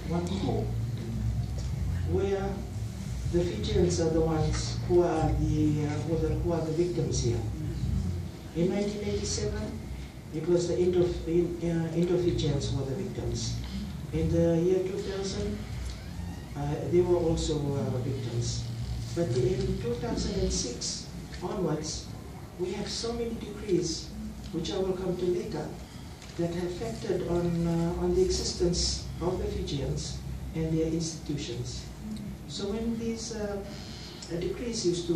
one coup where the Fijians are the ones who are the victims here. In 1987, it was the Indo-Fijians who were the victims. In the year 2000, they were also victims. But in 2006 onwards, we have so many decrees, which I will come to later, that have factored on the existence of the Fijians and their institutions. So when these decrees used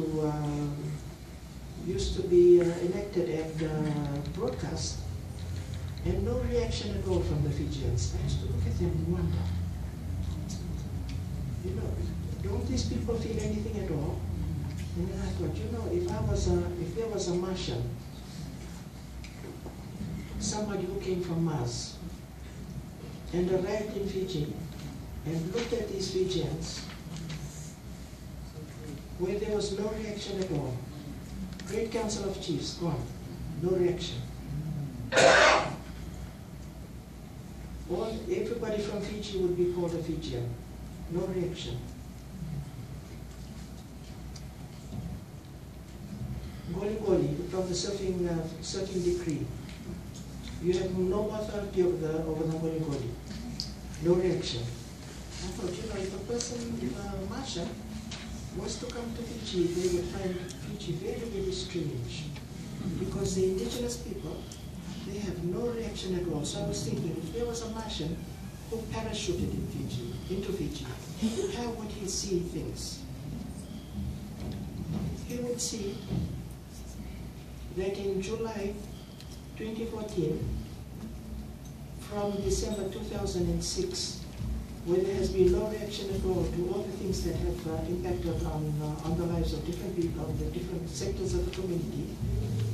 to be enacted and broadcast, and no reaction at all from the Fijians, I used to look at them and wonder, you know, don't these people feel anything at all? And then I thought, you know, if there was a Martian, somebody who came from Mars, and arrived in Fiji, and looked at these Fijians, where there was no reaction at all. Great Council of Chiefs, gone, no reaction. Everybody from Fiji would be called a Fijian, no reaction. Goli Goli, from the surfing decree, you have no authority over the Goli Goli, no reaction. I thought, you know, if a person, Martian, was to come to Fiji, they would find Fiji very, very strange. Because the indigenous people, they have no reaction at all. So I was thinking, if there was a Martian who parachuted into Fiji, how would he see things? He would see that in July 2014, from December 2006, where there has been no reaction at all to all the things that have impacted on the lives of different people, the different sectors of the community,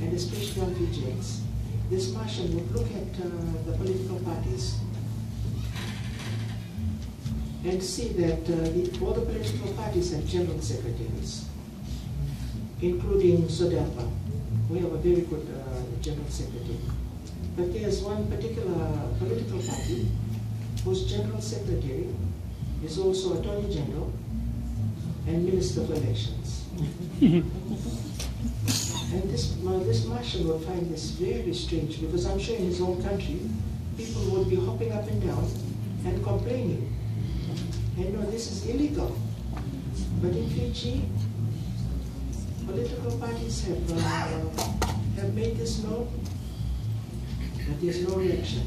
and especially on Fijians, this Martian would look at the political parties and see that all the political parties have general secretaries, including Sodelpa. We have a very good general secretary. But there's one particular political party whose general secretary is also Attorney General and Minister for Elections. And this Marshal will find this very strange, because I'm sure in his own country, people would be hopping up and down and complaining. And no, this is illegal. But in Fiji, political parties have made this known, but there's no reaction.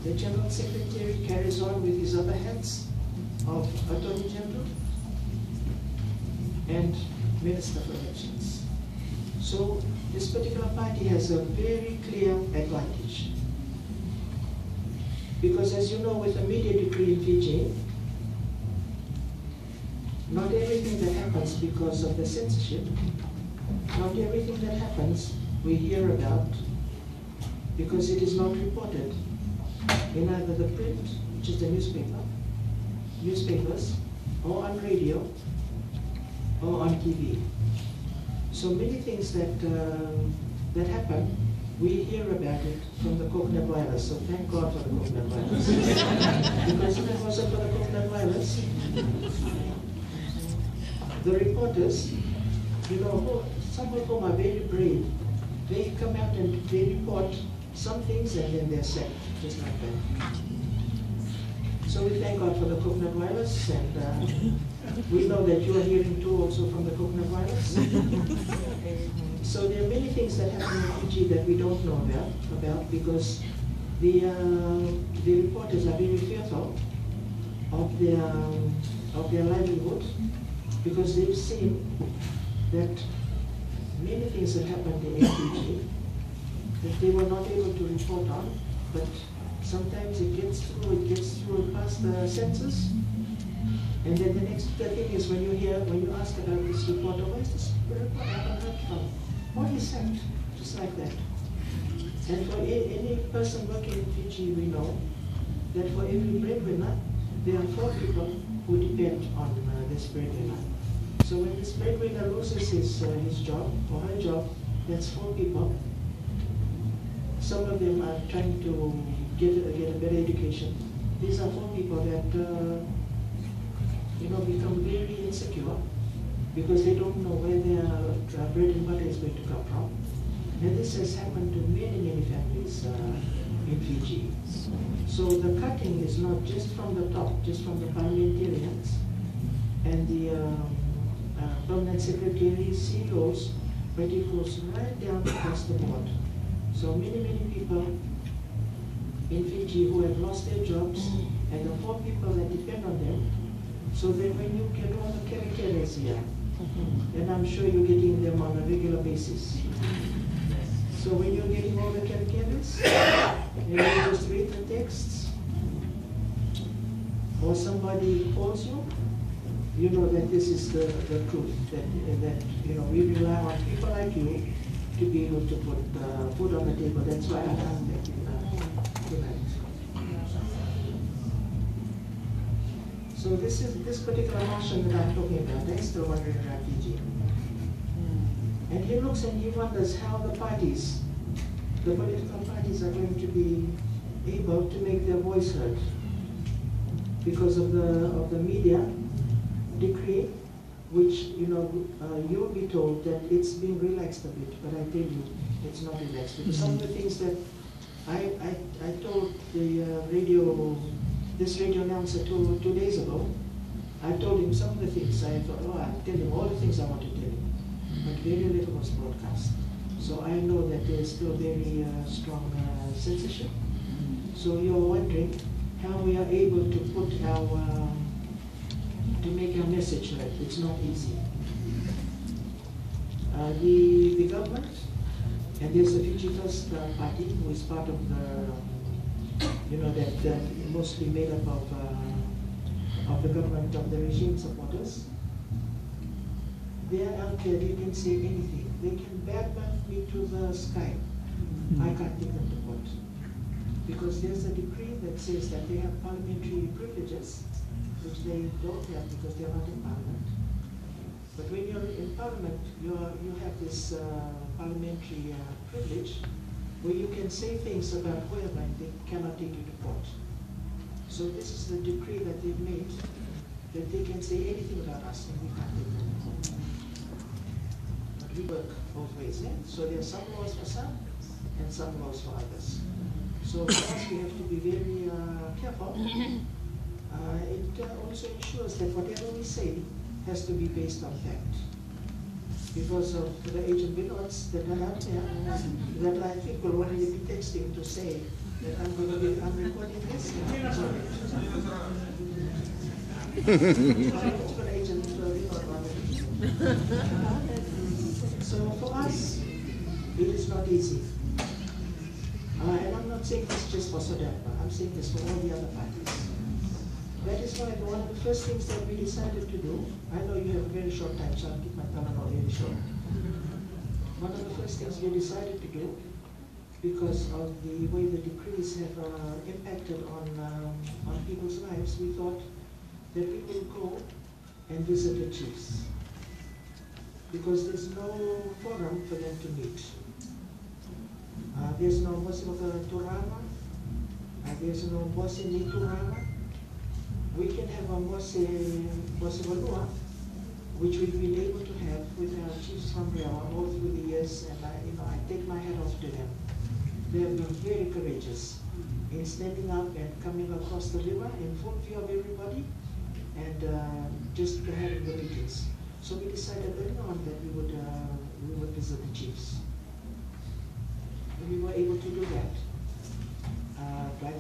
The General Secretary carries on with his other hats of Attorney General and Minister for Elections. So this particular party has a very clear advantage. Because as you know, with the media decree in Fiji, not everything that happens because of the censorship, not everything that happens we hear about because it is not reported in either the print, which is the newspapers, or on radio, or on TV. So many things that happen, we hear about it from the coconut virus. So thank God for the coconut virus. Because if it wasn't for the coconut virus, the reporters, you know, some of whom are very brave, they come out and they report some things and then they're sacked, just like that. So we thank God for the coconut virus, and we know that you are hearing too also from the coconut virus. So there are many things that happen in Fiji that we don't know about because the reporters are very fearful of their livelihood, because they've seen that many things that happened in Fiji that they were not able to report on, but sometimes it gets through past the census. And then the next thing is when you ask about this reporter, where's this report I haven't heard from? What is that? Just like that. And for any person working in Fiji, we know that for every breadwinner, there are 4 people who depend on this breadwinner. So when this breadwinner loses his job or her job, that's 4 people. Some of them are trying to get a better education. these are for people that, become very insecure because they don't know where their bread and butter is going to come from. And this has happened to many, many families in Fiji. So the cutting is not just from the top, just from the parliamentarians and the permanent secretaries, CEOs, but it goes right down across the board. So many, many people in Fiji who have lost their jobs and the poor people that depend on them. So that when you get all the characters here, and I'm sure you're getting them on a regular basis. So when you're getting all the characters, and you just read the texts, or somebody calls you, you know that this is the truth, that we rely on people like you to be able to put food on the table. That's why I asked that tonight. So this particular Martian that I'm talking about, that's the wandering refugee. And he looks and he wonders how the political parties are going to be able to make their voice heard because of the media decree, which you'll be told that it's being relaxed a bit, but I tell you it's not relaxed. Because some of the things that I told the this radio announcer 2 days ago, I told him some of the things. I thought, I'll tell him all the things I want to tell him, but very little was broadcast. So I know that there's still very strong censorship. So you're wondering how we are able to put to make our message heard. It's not easy. The government, and there's the Fiji First Party, who is part of the, that mostly made up of the government, of the regime supporters. They are out there, they can say anything. They can badmouth me to the sky. I can't take them to court. Because there's a decree that says that they have parliamentary privileges, which they don't have because they're not in parliament. But when you're in parliament, you have this parliamentary privilege where you can say things about whoever and they cannot take you to court. So this is the decree that they've made, that they can say anything about us and we can't take them to court. But we work both ways, eh? So there are some laws for some and some laws for others. So for us, we have to be very careful. It also ensures that whatever we say has to be based on fact. Because of the agent Binots that are out there, that I think will already be texting to say that I'm recording this. So for us, it is not easy. And I'm not saying this just for Sodapa, I'm saying this for all the other parties. That is why one of the first things that we decided to do, I know you have a very short time, so I'll keep my time very short. One of the first things we decided to do, because of the way the decrees have impacted on people's lives, we thought that we will go and visit the chiefs. Because there's no forum for them to meet. There's no Mosimoka Turama, there's no Mosini Turama. We can have a Mosivalua, which we've been able to have with our chiefs from there all through the years, and I take my hat off to them. They have been very courageous in standing up and coming across the river in full view of everybody, and just having the meetings. So we decided early on that we would visit the chiefs. And we were able to do that by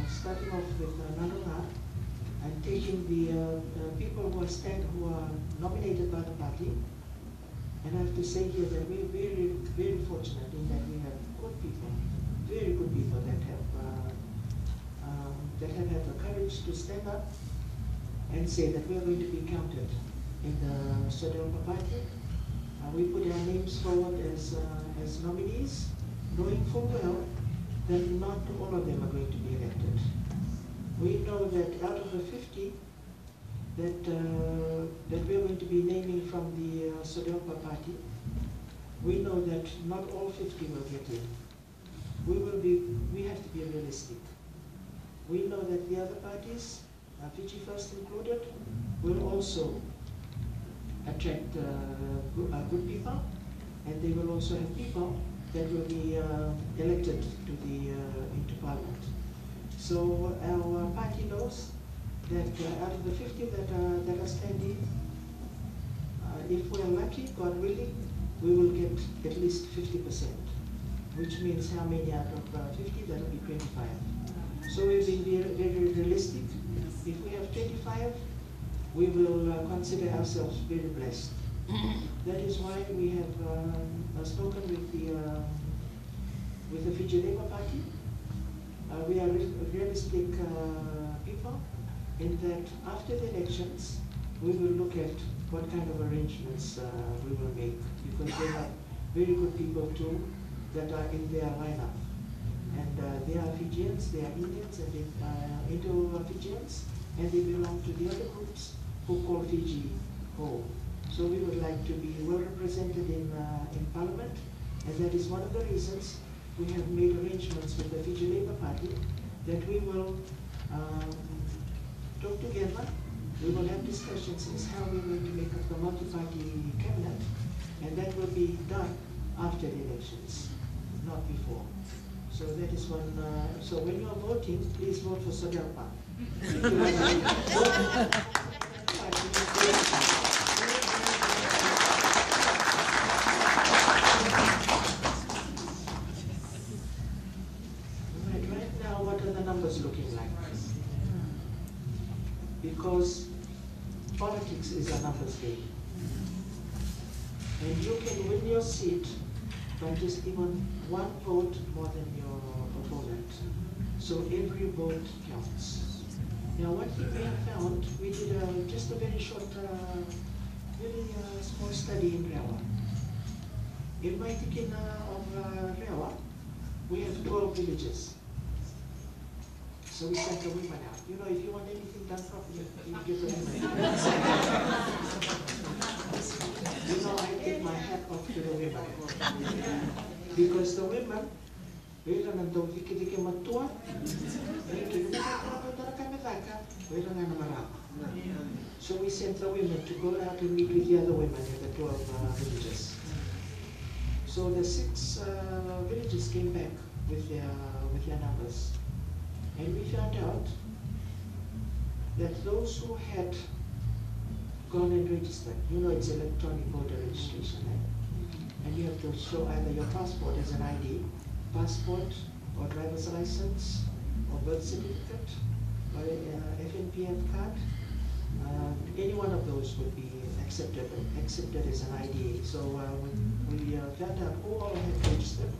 starting off with Nanunga and taking the people who are nominated by the party. And I have to say here that we're very, very fortunate in that we have good people, very good people that have had the courage to stand up and say that we're going to be counted in the Sodapa party. We put our names forward as nominees, knowing full well that not all of them are going to be elected. We know that out of the 50 that we're going to be naming from the Sodapa party, we know that not all 50 will get in. We have to be realistic. we know that the other parties, Fiji First included, will also attract good people, and they will also have people that will be elected to the into Parliament. So our party knows that out of the 50 that are standing, if we are lucky, God willing, we will get at least 50%, which means how many out of 50? That will be 25. So we've been very realistic. If we have 25, we will consider ourselves very blessed. That is why we have spoken with the Fiji Labour Party. We are realistic people in that after the elections, we will look at what kind of arrangements we will make, because they are very good people too that are in their lineup. And they are Fijians, they are Indians, and they are Indo-Fijians, and they belong to the other groups who call Fiji home. So we would like to be well represented in Parliament, and that is one of the reasons we have made arrangements with the Fiji Labour Party that we will talk together, we will have discussions as how we're going to make up the multi-party cabinet, and that will be done after the elections, not before. So that is one, so when you are voting, please vote for Sagarpa. Right now, what are the numbers looking like? Because politics is a numbers game. And you can win your seat by just even one vote more than your opponent. So every vote counts. Now what we have found, we did just a very short, very small study in Rewa. In my ticket of Rewa, we have 12 villages. So we sent the women out. You know, if you want anything done properly, you give the women. You know, I take my hat off to the women. Because the women, so we sent the women to go out and meet with the other women in the 12 villages. So the 6 villages came back with their numbers. And we found out that those who had gone and registered, you know it's electronic voter registration, right? And you have to show either your passport as an ID, passport or driver's license or birth certificate or FNPF card. Any one of those would be accepted as an ID. So we found out who all had registered.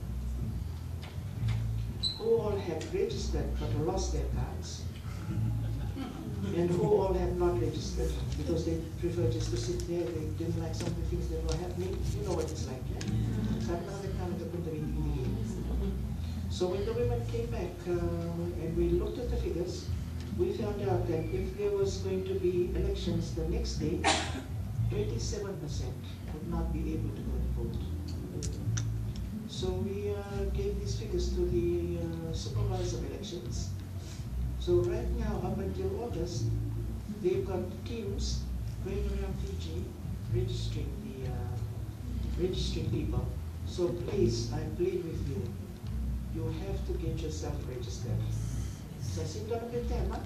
Who all had registered but lost their cards, and who all had not registered because they preferred just to sit there, they didn't like some of the things that were happening. You know what it's like, yeah? So when the women came back and we looked at the figures, we found out that if there was going to be elections the next day, 27% would not be able to go and vote. So we gave these figures to the supervisor of elections. So right now, up until August, they've got teams going around Fiji registering registering people. So please, I plead with you, you have to get yourself registered. Sa sinta na tema,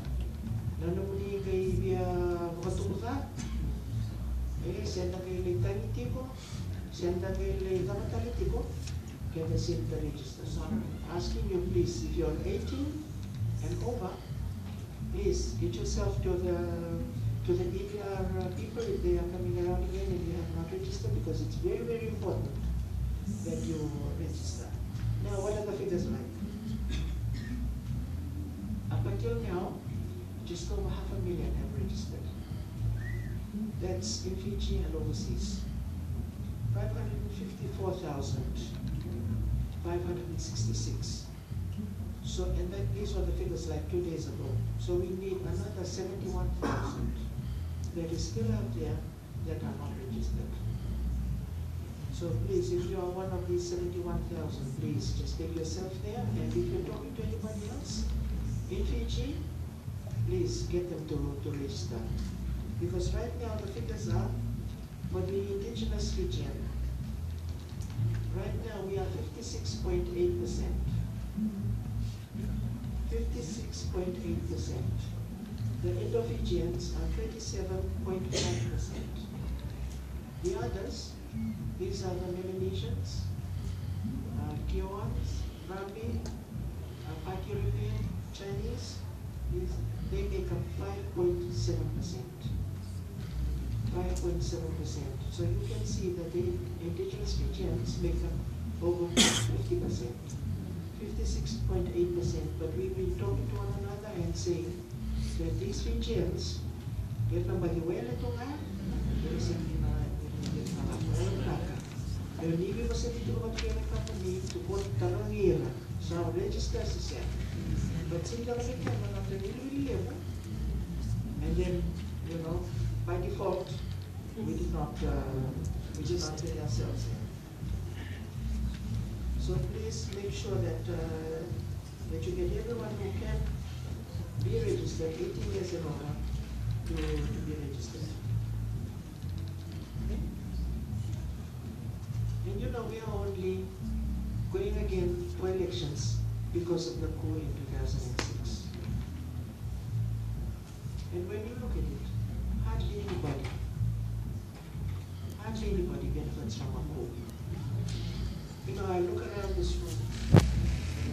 nanumuni kay via wakatungza, senda kay litanitiko, senda kay litanitiko. Get the center register. So I'm asking you please, if you're 18 and over, please get yourself to the EPR people if they are coming around again and you have not registered, because it's very, very important that you register. Now, what are the figures like? Up until now, just over 500,000 have registered. That's in Fiji and overseas. 554,566. So, and these were the figures like 2 days ago. So we need another 71,000 that is still out there that are not registered. So please, if you are one of these 71,000, please just take yourself there. And if you're talking to anybody else, In Fiji, please get them to register. Because right now the figures are for the indigenous Fijian. Right now we are 56.8%. 56.8%. The Indo-Fijians are 27.5%. The others, these are the Melanesians, Kioans, Rambi, Pak European, Chinese, they make up 5.7%. 5.7%. So you can see that the indigenous Fijians make up over 50%. 56.8%. But we've been talking to one another and saying that these Fijians, get them by the way, pero hindi ko sa dito ko kaya nagpapamig tukot tarangira sa register siya. But sila kasi kaya mga nililiw. And then, you know, by default, we did not pay ourselves. So please make sure that that you get everyone who can be registered, 18 years and over, to be registered. And you know, we are only going again for elections because of the coup in 2006. And when you look at it, hardly anybody benefits from a coup. You know, I look around this room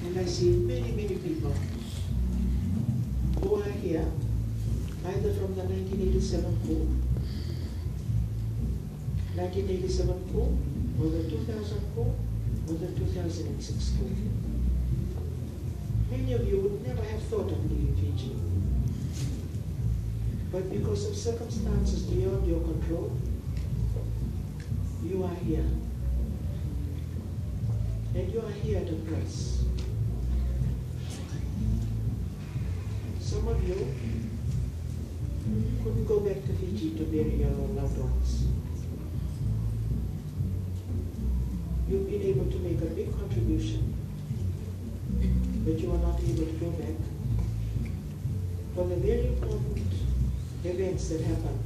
and I see many, many people who are here either from the 1987 coup, 1987 coup, or the 2000 coup, or the 2006 coup. Many of you would never have thought of leaving Fiji. But because of circumstances beyond your control, you are here. And you are here at a price. Some of you couldn't go back to Fiji to bury your loved ones. You've been able to make a big contribution, but you are not able to go back for the very important events that happen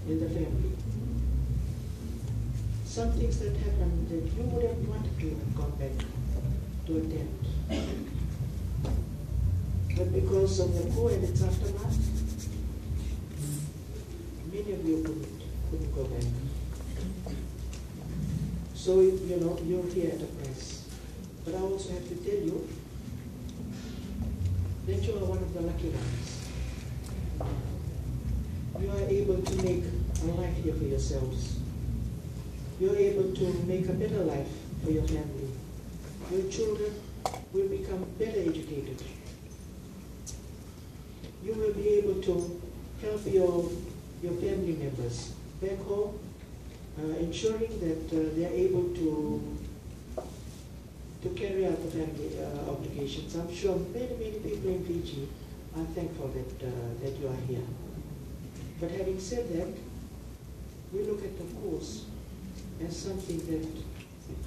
in the family. Some things that happen that you would have wanted to have gone back to attend. But because of the coup and its aftermath, many of you couldn't go back. So, you know, you're here at a price. But I also have to tell you that you are one of the lucky ones. You are able to make a life here for yourselves. You're able to make a better life for your family. Your children will become better educated. You will be able to help your family members back home, ensuring that they are able to carry out the family obligations. I'm sure many, many people in Fiji are thankful that you are here. But having said that, we look at the course as something that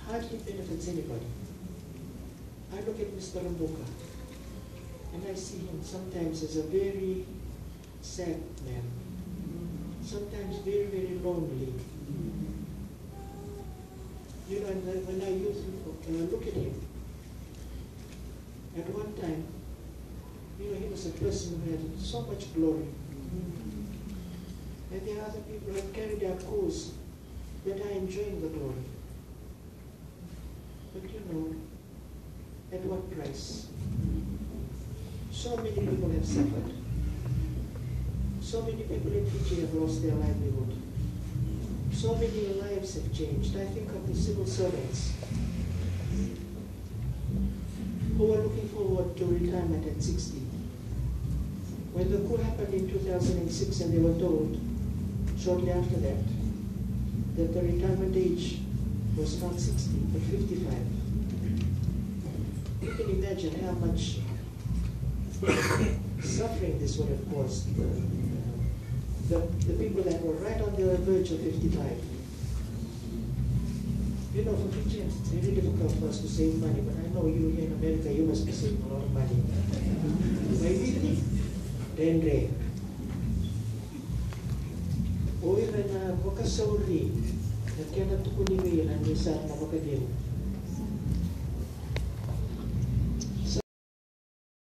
hardly benefits anybody. I look at Mr. Rambuka, and I see him sometimes as a very sad man, sometimes very, very lonely. You know, when I look at him, at one time, you know, he was a person who had so much glory. And there are other people who have carried out cause that are enjoying the glory. But you know, at what price? So many people have suffered. So many people in Fiji have lost their livelihood. So many lives have changed. I think of the civil servants who were looking forward to retirement at 60. When the coup happened in 2006 and they were told shortly after that the retirement age was not 60 but 55. You can imagine how much suffering this would have caused the people that were right on the verge of 55. You know, for Fijians, it's really difficult for us to save money, but I know you here in America, you must be saving a lot of money. Maybe, Rendre. Oira na wakasauri, na kaya natukuniwi na nisa na makadil.